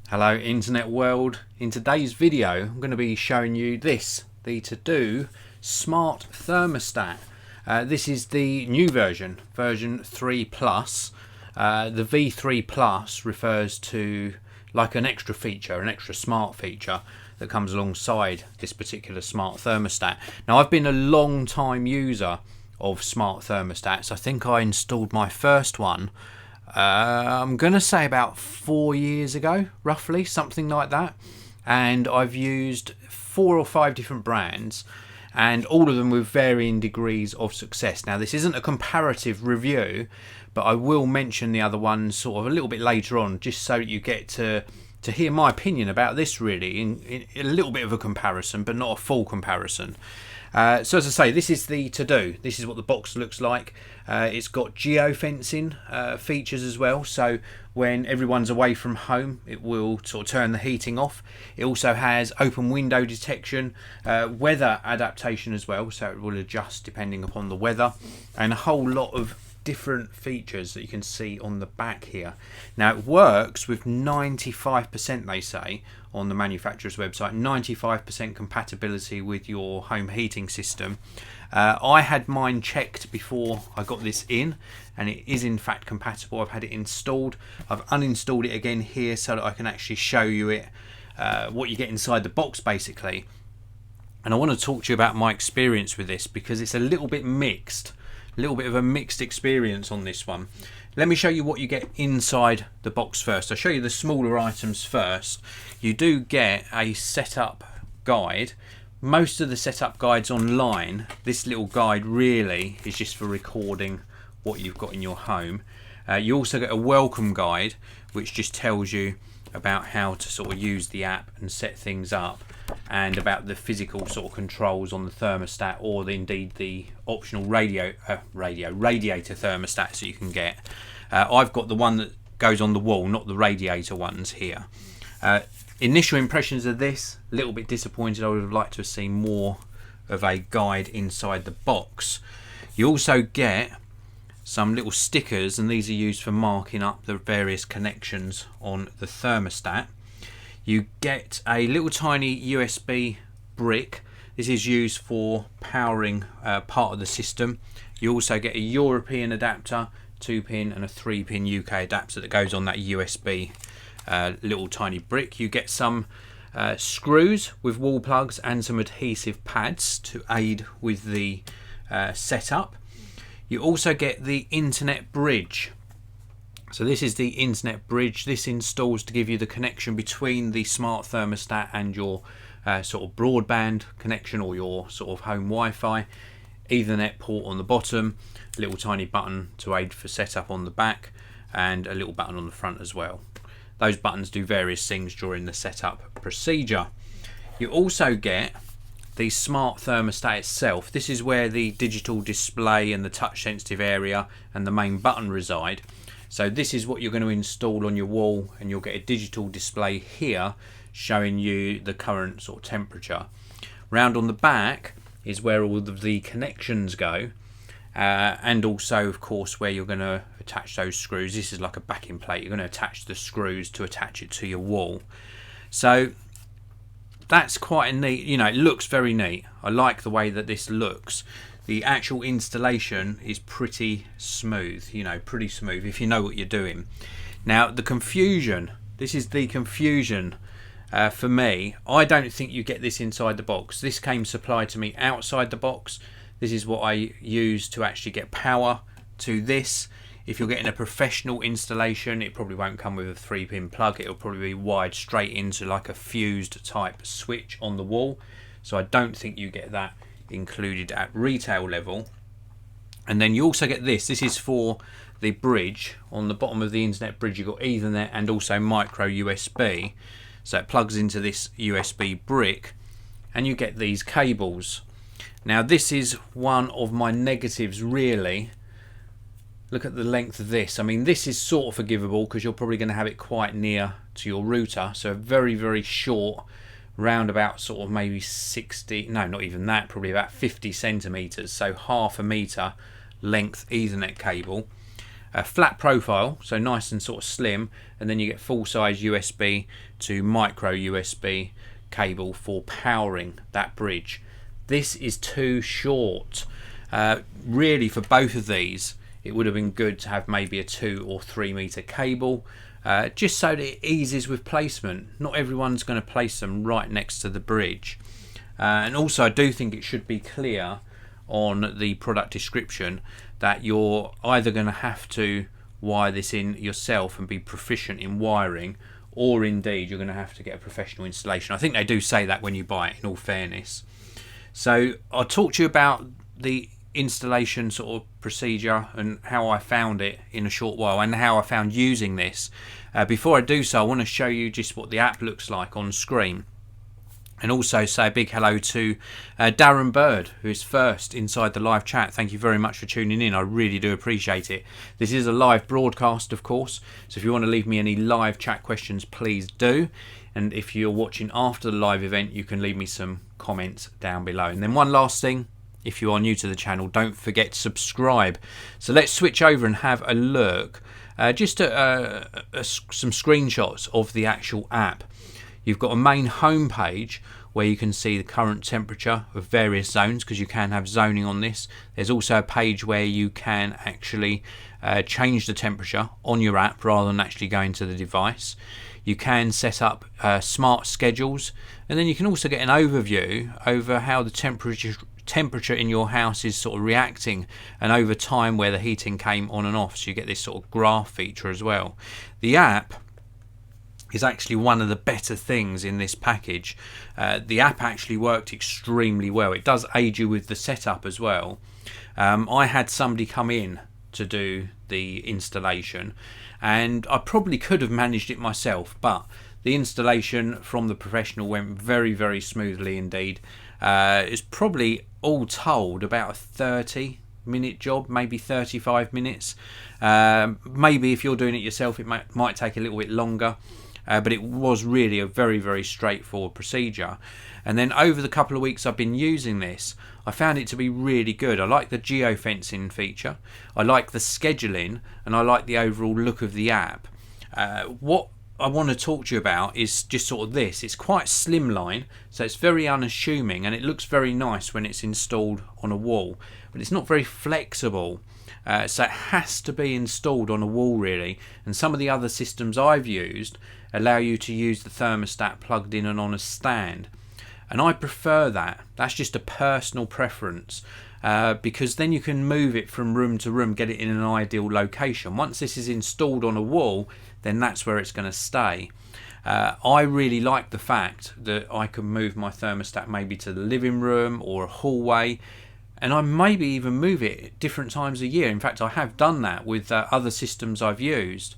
Hello internet world. In today's video I'm going to be showing you this, the Tado smart thermostat. This is the new version 3 Plus. The V3 Plus refers to like an extra feature, an extra smart feature that comes alongside this particular smart thermostat. Now I've been a long time user of smart thermostats. I think I installed my first one I'm going to say about 4 years ago, roughly, something like that. And I've used 4 or 5 different brands, and all of them with varying degrees of success. Now, this isn't a comparative review, but I will mention the other ones sort of a little bit later on, just so that you get to hear my opinion about this, really, in a little bit of a comparison, but not a full comparison. So as I say, this is the Tado. This is what the box looks like. It's got geofencing features as well, so when everyone's away from home it will sort of turn the heating off. It also has open window detection, weather adaptation as well, so it will adjust depending upon the weather, and a whole lot of different features that you can see on the back here. Now it works with 95%, they say on the manufacturer's website, 95% compatibility with your home heating system. I had mine checked before I got this in, and it is in fact compatible. I've had it installed. I've uninstalled it again here so that I can actually show you it, what you get inside the box basically. And I want to talk to you about my experience with this, because it's a little bit mixed. A little bit of a mixed experience on this one. Let me show you what you get inside the box first. I'll show you the smaller items first. You do get a setup guide. Most of the setup guides online, this little guide really is just for recording what you've got in your home. You also get a welcome guide, which just tells you about how to sort of use the app and set things up, and about the physical sort of controls on the thermostat, or indeed the optional radiator thermostats that you can get. I've got the one that goes on the wall, not the radiator ones here. Initial impressions of this, a little bit disappointed. I would have liked to have seen more of a guide inside the box. You also get some little stickers, and these are used for marking up the various connections on the thermostat. You get a little tiny USB brick. This is used for powering part of the system. You also get a European adapter, 2-pin and a 3-pin UK adapter that goes on that USB little tiny brick. You get some screws with wall plugs and some adhesive pads to aid with the setup. You also get the internet bridge. So this is the internet bridge. This installs to give you the connection between the smart thermostat and your sort of broadband connection, or your sort of home Wi-Fi. Ethernet port on the bottom, a little tiny button to aid for setup on the back, and a little button on the front as well. Those buttons do various things during the setup procedure. You also get the smart thermostat itself. This is where the digital display and the touch sensitive area and the main button reside. So this is what you're going to install on your wall, and you'll get a digital display here showing you the current sort of temperature. Round on the back is where all of the connections go, and also of course where you're going to attach those screws. This is like a backing plate. You're going to attach the screws to attach it to your wall. So that's quite a neat, it looks very neat. I like the way that this looks. The actual installation is pretty smooth, pretty smooth if you know what you're doing. Now the confusion, this is the confusion for me. I don't think you get this inside the box. This came supplied to me outside the box. This is what I use to actually get power to this. If you're getting a professional installation, it probably won't come with a 3-pin plug. It'll probably be wired straight into like a fused type switch on the wall. So I don't think you get that included at retail level. And then you also get this. This is for the bridge. On the bottom of the internet bridge, you've got Ethernet and also micro USB. So it plugs into this USB brick, and you get these cables. Now this is one of my negatives really. Look at the length of this. I mean, this is sort of forgivable because you're probably going to have it quite near to your router. So very, very short, round about sort of maybe 60, no, not even that, probably about 50 centimeters. So half a meter length Ethernet cable. flat profile, so nice and sort of slim, and then you get full size USB to micro USB cable for powering that bridge. This is too short. Really, for both of these, it would have been good to have maybe a 2 or 3 meter cable, just so that it eases with placement. Not everyone's going to place them right next to the bridge. And also, I do think it should be clear on the product description that you're either going to have to wire this in yourself and be proficient in wiring, or indeed you're going to have to get a professional installation. I think they do say that when you buy it, in all fairness. So I'll talk to you about the installation sort of procedure and how I found it in a short while, and how I found using this. Before I do so, I want to show you just what the app looks like on screen, and also say a big hello to Darren Bird, who is first inside the live chat. Thank you very much for tuning in. I really do appreciate it. This is a live broadcast, of course, so if you want to leave me any live chat questions, please do. And if you're watching after the live event, you can leave me some comments down below. And then one last thing, if you are new to the channel, don't forget to subscribe. So let's switch over and have a look just at some screenshots of the actual app. You've got a main home page where you can see the current temperature of various zones, because you can have zoning on this. There's also a page where you can actually change the temperature on your app rather than actually going to the device. You can set up smart schedules, and then you can also get an overview over how the temperature in your house is sort of reacting, and over time where the heating came on and off, so you get this sort of graph feature as well. The app is actually one of the better things in this package. The app actually worked extremely well. It does aid you with the setup as well. I had somebody come in to do the installation, and I probably could have managed it myself, but the installation from the professional went very, very smoothly indeed. It's probably all told about a 30-minute job, maybe 35 minutes. Maybe if you're doing it yourself, it might take a little bit longer. But it was really a very, very straightforward procedure. And then over the couple of weeks I've been using this, I found it to be really good. I like the geofencing feature, I like the scheduling, and I like the overall look of the app. What I want to talk to you about is just sort of this. It's quite slimline, so it's very unassuming, and it looks very nice when it's installed on a wall, but it's not very flexible. So it has to be installed on a wall really, and some of the other systems I've used allow you to use the thermostat plugged in and on a stand, and I prefer that. That's just a personal preference, because then you can move it from room to room, get it in an ideal location. Once this is installed on a wall, then that's where it's going to stay. I really like the fact that I can move my thermostat maybe to the living room or a hallway, and I maybe even move it at different times a year. In fact, I have done that with other systems I've used.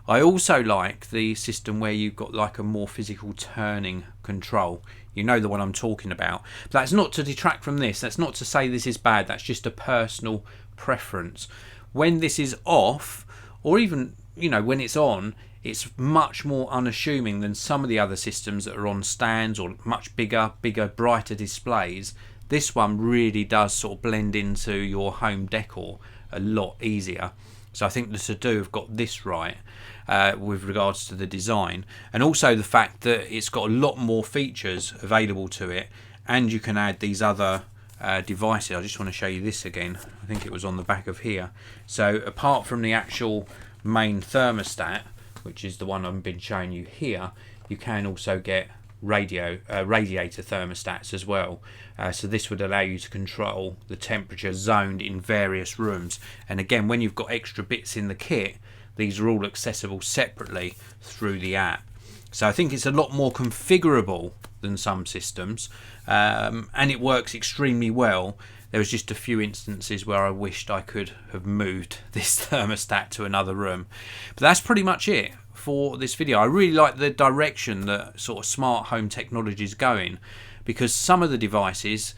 I also like the system where you've got like a more physical turning control. You know the one I'm talking about. But that's not to detract from this. That's not to say this is bad. That's just a personal preference. When this is off, or even when it's on, it's much more unassuming than some of the other systems that are on stands or much bigger, brighter displays. This one really does sort of blend into your home decor a lot easier. So I think the Tado have got this right with regards to the design, and also the fact that it's got a lot more features available to it, and you can add these other devices. I just want to show you this again. I think it was on the back of here. So apart from the actual main thermostat, which is the one I've been showing you here, you can also get radiator thermostats as well. So this would allow you to control the temperature zoned in various rooms, and again, when you've got extra bits in the kit, these are all accessible separately through the app. So I think it's a lot more configurable than some systems, and it works extremely well. There was just a few instances where I wished I could have moved this thermostat to another room, but that's pretty much it for this video. I really like the direction that sort of smart home technology is going, because some of the devices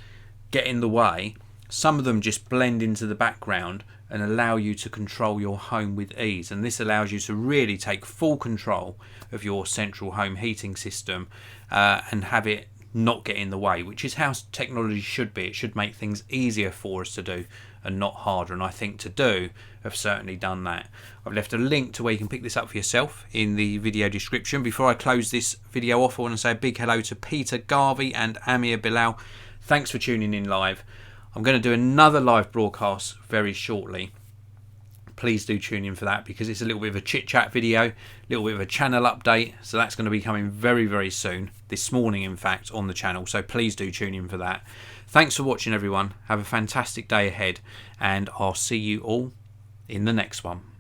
get in the way, some of them just blend into the background and allow you to control your home with ease, and this allows you to really take full control of your central home heating system and have it not get in the way, which is how technology should be. It should make things easier for us to do and not harder, and I think Tado have certainly done that. I've left a link to where you can pick this up for yourself in the video description. Before I close this video off, I want to say a big hello to Peter Garvey and Amir Bilal. Thanks for tuning in live. I'm going to do another live broadcast very shortly. Please do tune in for that, because it's a little bit of a chit chat video, a little bit of a channel update, so that's going to be coming very, very soon, this morning in fact, on the channel, so please do tune in for that. Thanks for watching everyone, have a fantastic day ahead, and I'll see you all in the next one.